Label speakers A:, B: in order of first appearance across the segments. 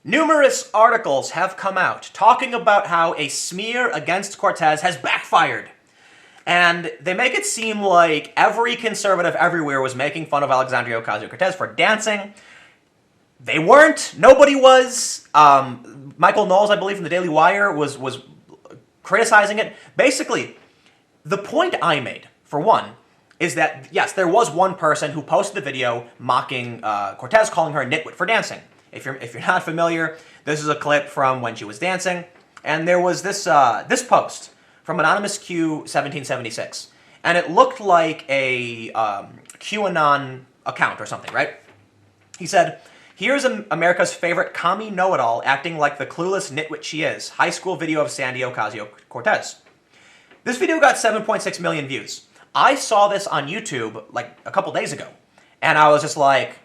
A: Numerous articles have come out talking about how a smear against Cortez has backfired. And they make it seem like every conservative everywhere was making fun of Alexandria Ocasio-Cortez for dancing. They weren't. Nobody was. Michael Knowles, I believe, from the Daily Wire was criticizing it. Basically, the point I made, for one, is that, yes, there was one person who posted the video mocking Cortez, calling her a nitwit for dancing. If you're not familiar, this is a clip from when she was dancing. And there was this post from Anonymous Q 1776. And it looked like a QAnon account or something, right? He said, "Here's America's favorite commie know-it-all acting like the clueless nitwit she is. High school video of Sandy Ocasio-Cortez." This video got 7.6 million views. I saw this on YouTube like a couple days ago. And I was just like,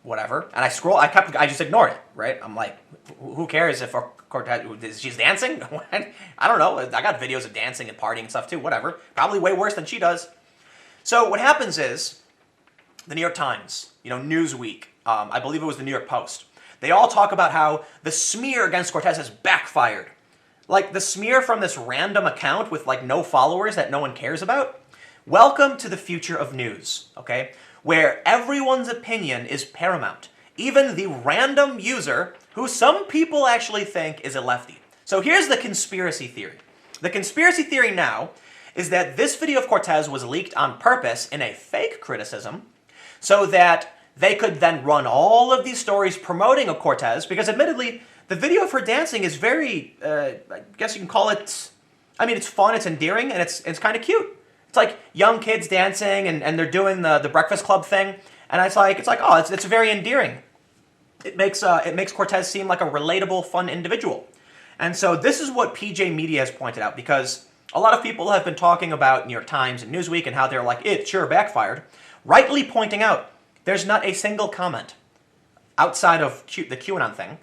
A: whatever. And I just ignored it, right? I'm like, who cares if Cortez, she's dancing? I don't know. I got videos of dancing and partying and stuff too, whatever. Probably way worse than she does. So what happens is, the New York Times, Newsweek, I believe it was the New York Post, they all talk about how the smear against Cortez has backfired. Like the smear from this random account with like no followers that no one cares about. Welcome to the future of news, okay? Where everyone's opinion is paramount. Even the random user, who some people actually think is a lefty. So here's the conspiracy theory. The conspiracy theory now is that this video of Cortez was leaked on purpose in a fake criticism so that they could then run all of these stories promoting a Cortez, because admittedly, the video of her dancing is very, I guess you can call it, it's fun, it's endearing, and it's kind of cute. It's like young kids dancing, and they're doing the Breakfast Club thing, and it's like it's very endearing. It makes Cortez seem like a relatable, fun individual. And so this is what PJ Media has pointed out, because a lot of people have been talking about New York Times and Newsweek and how they're like, it sure backfired, rightly pointing out there's not a single comment outside of the QAnon thing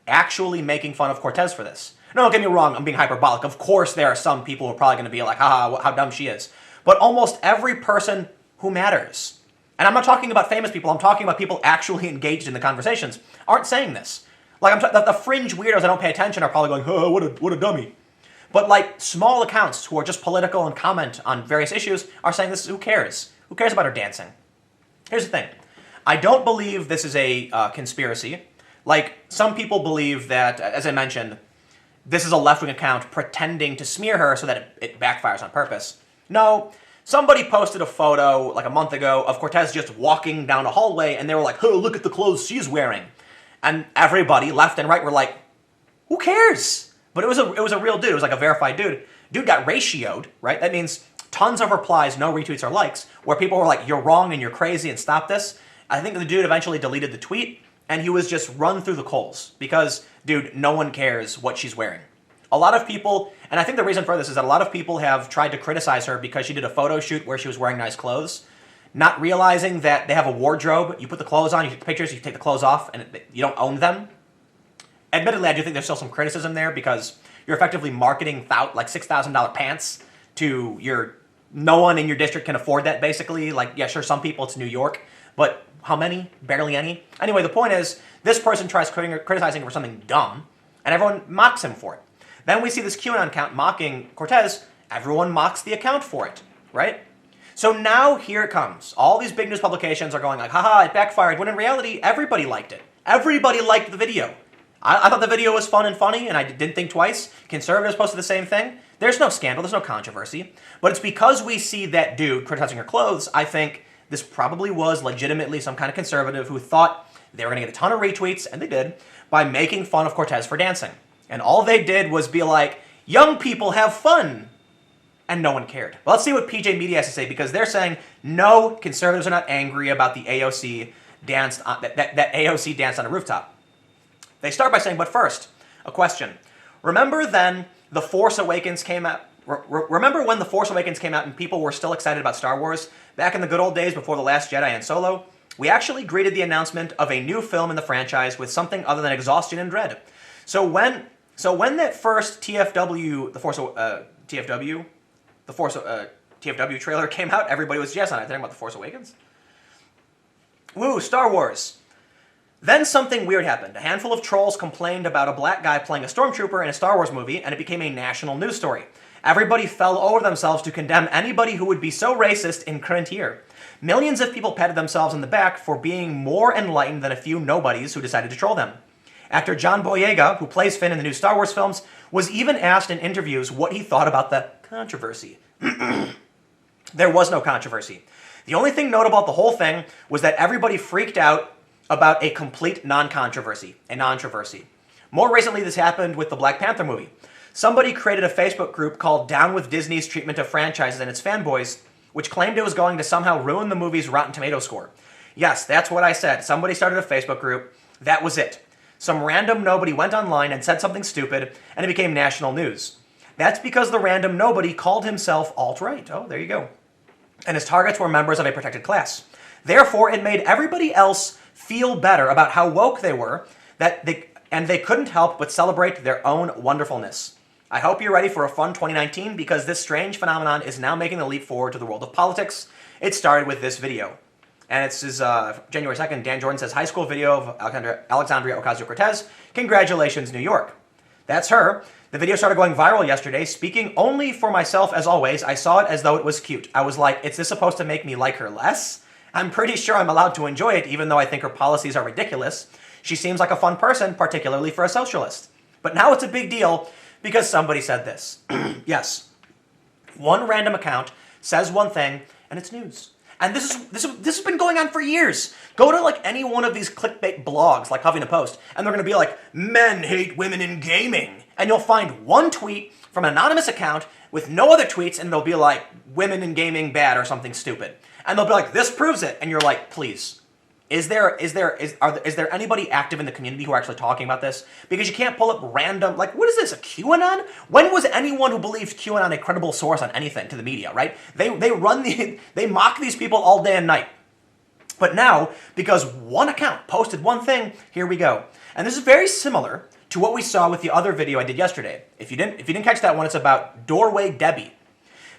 A: actually making fun of Cortez for this. No, don't get me wrong, I'm being hyperbolic. Of course there are some people who are probably going to be like, haha, how dumb she is. But almost every person who matters, and I'm not talking about famous people, I'm talking about people actually engaged in the conversations, aren't saying this. Like, the fringe weirdos that don't pay attention are probably going, oh, what a dummy. But like small accounts who are just political and comment on various issues are saying this, who cares? Who cares about her dancing? Here's the thing. I don't believe this is a conspiracy. Like, some people believe that, as I mentioned, this is a left-wing account pretending to smear her so that it backfires on purpose. No, somebody posted a photo like a month ago of Cortez just walking down a hallway, and they were like, oh, look at the clothes she's wearing. And everybody, left and right, were like, who cares? But it was a real dude. It was like a verified dude. Dude got ratioed, right? That means tons of replies, no retweets or likes, where people were like, you're wrong and you're crazy and stop this. I think the dude eventually deleted the tweet, and he was just run through the coals. Because, dude, no one cares what she's wearing. A lot of people, and I think the reason for this is that a lot of people have tried to criticize her because she did a photo shoot where she was wearing nice clothes, not realizing that they have a wardrobe. You put the clothes on, you take the pictures, you take the clothes off, and you don't own them. Admittedly, I do think there's still some criticism there because you're effectively marketing like $6,000 pants to no one in your district can afford that, basically. Like, yeah, sure, some people, it's New York, but how many? Barely any. Anyway, the point is, this person tries criticizing her for something dumb, and everyone mocks him for it. Then we see this QAnon account mocking Cortez. Everyone mocks the account for it, right? So now here it comes. All these big news publications are going like, haha, it backfired, when in reality, everybody liked it. Everybody liked the video. I thought the video was fun and funny, and I didn't think twice. Conservatives posted the same thing. There's no scandal, there's no controversy. But it's because we see that dude criticizing her clothes, I think this probably was legitimately some kind of conservative who thought they were going to get a ton of retweets, and they did, by making fun of Cortez for dancing. And all they did was be like, young people have fun. And no one cared. Well, let's see what PJ Media has to say, because they're saying, no, conservatives are not angry about the AOC danced on, that AOC danced on a rooftop. They start by saying, but first, a question. Remember then The Force Awakens came out? Remember when The Force Awakens came out and people were still excited about Star Wars? Back in the good old days before The Last Jedi and Solo? We actually greeted the announcement of a new film in the franchise with something other than exhaustion and dread. So when that first TFW trailer came out, everybody was yes on it. Talking about The Force Awakens. Woo, Star Wars. Then something weird happened. A handful of trolls complained about a black guy playing a stormtrooper in a Star Wars movie, and it became a national news story. Everybody fell over themselves to condemn anybody who would be so racist in current year. Millions of people patted themselves on the back for being more enlightened than a few nobodies who decided to troll them. Actor John Boyega, who plays Finn in the new Star Wars films, was even asked in interviews what he thought about the controversy. There was no controversy. The only thing notable about the whole thing was that everybody freaked out about a complete non-controversy, a non-controversy. More recently, this happened with the Black Panther movie. Somebody created a Facebook group called Down with Disney's Treatment of Franchises and its Fanboys, which claimed it was going to somehow ruin the movie's Rotten Tomatoes score. Yes, that's what I said. Somebody started a Facebook group. That was it. Some random nobody went online and said something stupid, and it became national news. That's because the random nobody called himself alt-right. Oh, there you go. And his targets were members of a protected class. Therefore, it made everybody else feel better about how woke they were, and they couldn't help but celebrate their own wonderfulness. I hope you're ready for a fun 2019, because this strange phenomenon is now making the leap forward to the world of politics. It started with this video. And it's January 2nd. Dan Jordan says, high school video of Alexandria Ocasio-Cortez. Congratulations, New York. That's her. The video started going viral yesterday. Speaking only for myself, as always, I saw it as though it was cute. I was like, is this supposed to make me like her less? I'm pretty sure I'm allowed to enjoy it, even though I think her policies are ridiculous. She seems like a fun person, particularly for a socialist. But now it's a big deal because somebody said this. Yes. One random account says one thing, and it's news. And this has been going on for years. Go to like any one of these clickbait blogs like Huffington Post, and they're going to be like, men hate women in gaming. And you'll find one tweet from an anonymous account with no other tweets, and they'll be like, women in gaming bad or something stupid. And they'll be like, this proves it. And you're like, please. Is there anybody active in the community who are actually talking about this? Because you can't pull up random, like, what is this, a QAnon? When was anyone who believed QAnon a credible source on anything to the media, right? They mock these people all day and night. But now, because one account posted one thing, here we go. And this is very similar to what we saw with the other video I did yesterday. If you didn't catch that one, it's about Doorway Debbie.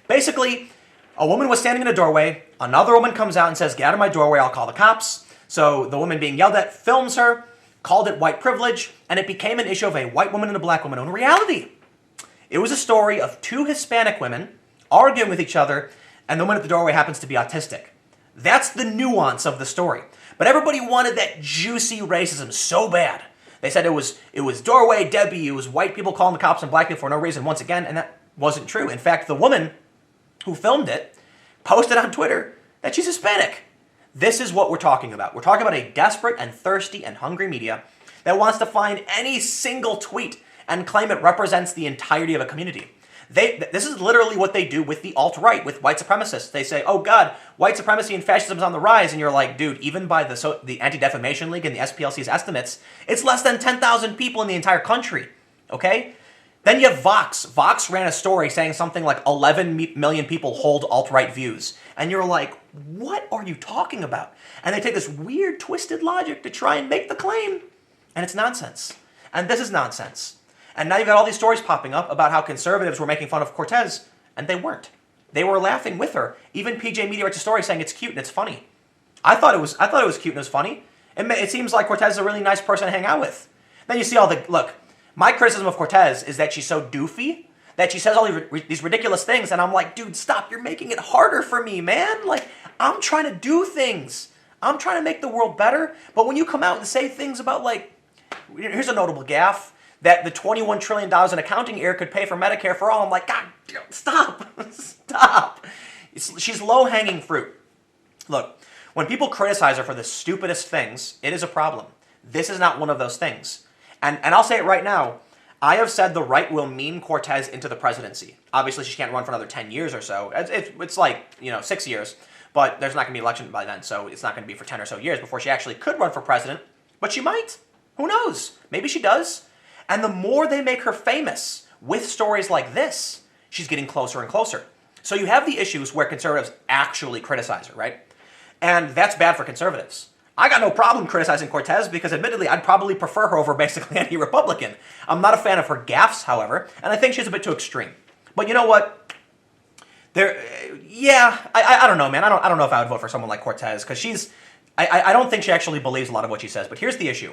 A: Basically, a woman was standing in a doorway, another woman comes out and says, get out of my doorway, I'll call the cops. So the woman being yelled at films her, called it white privilege, and it became an issue of a white woman and a black woman. In reality, it was a story of two Hispanic women arguing with each other, and the woman at the doorway happens to be autistic. That's the nuance of the story. But everybody wanted that juicy racism so bad. They said it was Doorway Debbie, it was white people calling the cops on black people for no reason once again, and that wasn't true. In fact, the woman who filmed it posted on Twitter that she's Hispanic. This is what we're talking about. We're talking about a desperate and thirsty and hungry media that wants to find any single tweet and claim it represents the entirety of a community. This is literally what they do with the alt-right, with white supremacists. They say, oh God, white supremacy and fascism is on the rise. And you're like, dude, even by the Anti-Defamation League and the SPLC's estimates, it's less than 10,000 people in the entire country, okay? Then you have Vox. Vox ran a story saying something like 11 million people hold alt-right views. And you're like, what are you talking about? And they take this weird, twisted logic to try and make the claim. And it's nonsense. And this is nonsense. And now you've got all these stories popping up about how conservatives were making fun of Cortez, and they weren't. They were laughing with her. Even PJ Media writes a story saying it's cute and it's funny. I thought it was cute and it was funny. It seems like Cortez is a really nice person to hang out with. Then you see look, my criticism of Cortez is that she's so doofy, that she says all these ridiculous things, and I'm like, dude, stop, you're making it harder for me, man. Like, I'm trying to do things. I'm trying to make the world better, but when you come out and say things about, like, here's a notable gaffe, that the $21 trillion in accounting error could pay for Medicare for all, I'm like, God, stop, stop. She's low-hanging fruit. Look, when people criticize her for the stupidest things, it is a problem. This is not one of those things. And I'll say it right now, I have said the right will meme Cortez into the presidency. Obviously, she can't run for another 10 years or so. It's like, 6 years, but there's not going to be an election by then, so it's not going to be for 10 or so years before she actually could run for president, but she might. Who knows? Maybe she does. And the more they make her famous with stories like this, she's getting closer and closer. So you have the issues where conservatives actually criticize her, right? And that's bad for conservatives. I got no problem criticizing Cortez because admittedly, I'd probably prefer her over basically any Republican. I'm not a fan of her gaffes, however, and I think she's a bit too extreme. But you know what? I don't know, man. I don't know if I would vote for someone like Cortez because I don't think she actually believes a lot of what she says, but here's the issue.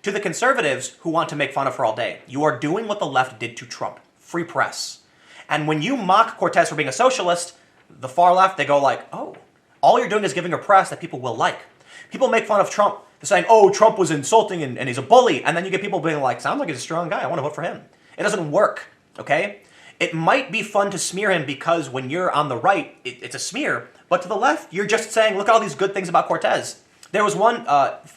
A: To the conservatives who want to make fun of her all day, you are doing what the left did to Trump. Free press. And when you mock Cortez for being a socialist, the far left, they go like, oh, all you're doing is giving her press that people will like. People make fun of Trump. They're saying, oh, Trump was insulting and he's a bully. And then you get people being like, sounds like he's a strong guy. I want to vote for him. It doesn't work, okay? It might be fun to smear him because when you're on the right, it's a smear. But to the left, you're just saying, look at all these good things about Cortez. There was one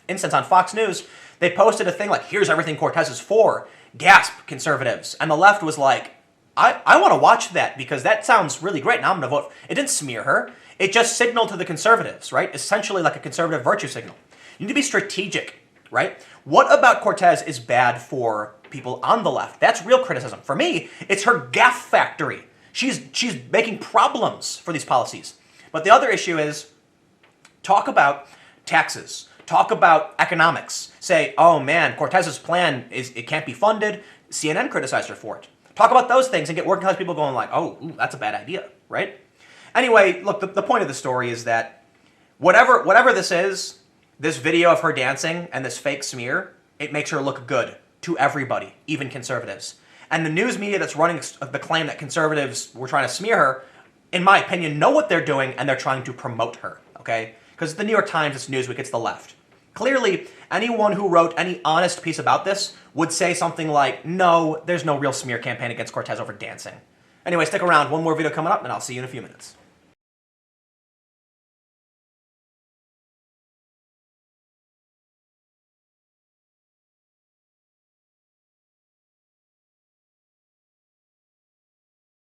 A: instance on Fox News. They posted a thing like, here's everything Cortez is for. Gasp, conservatives. And the left was like, I want to watch that because that sounds really great. Now I'm going to vote. It didn't smear her. It just signaled to the conservatives, right? Essentially like a conservative virtue signal. You need to be strategic, right? What about Cortez is bad for people on the left? That's real criticism. For me, it's her gaffe factory. She's making problems for these policies. But the other issue is talk about taxes. Talk about economics. Say, oh man, Cortez's plan it can't be funded. CNN criticized her for it. Talk about those things and get working class people going like, oh, ooh, that's a bad idea, right? Anyway, look, the point of the story is that whatever this is, this video of her dancing and this fake smear, it makes her look good to everybody, even conservatives. And the news media that's running the claim that conservatives were trying to smear her, in my opinion, know what they're doing and they're trying to promote her, okay? Because the New York Times, it's Newsweek, it's the left. Clearly, anyone who wrote any honest piece about this would say something like, no, there's no real smear campaign against Cortez over dancing. Anyway, stick around. One more video coming up, and I'll see you in a few minutes.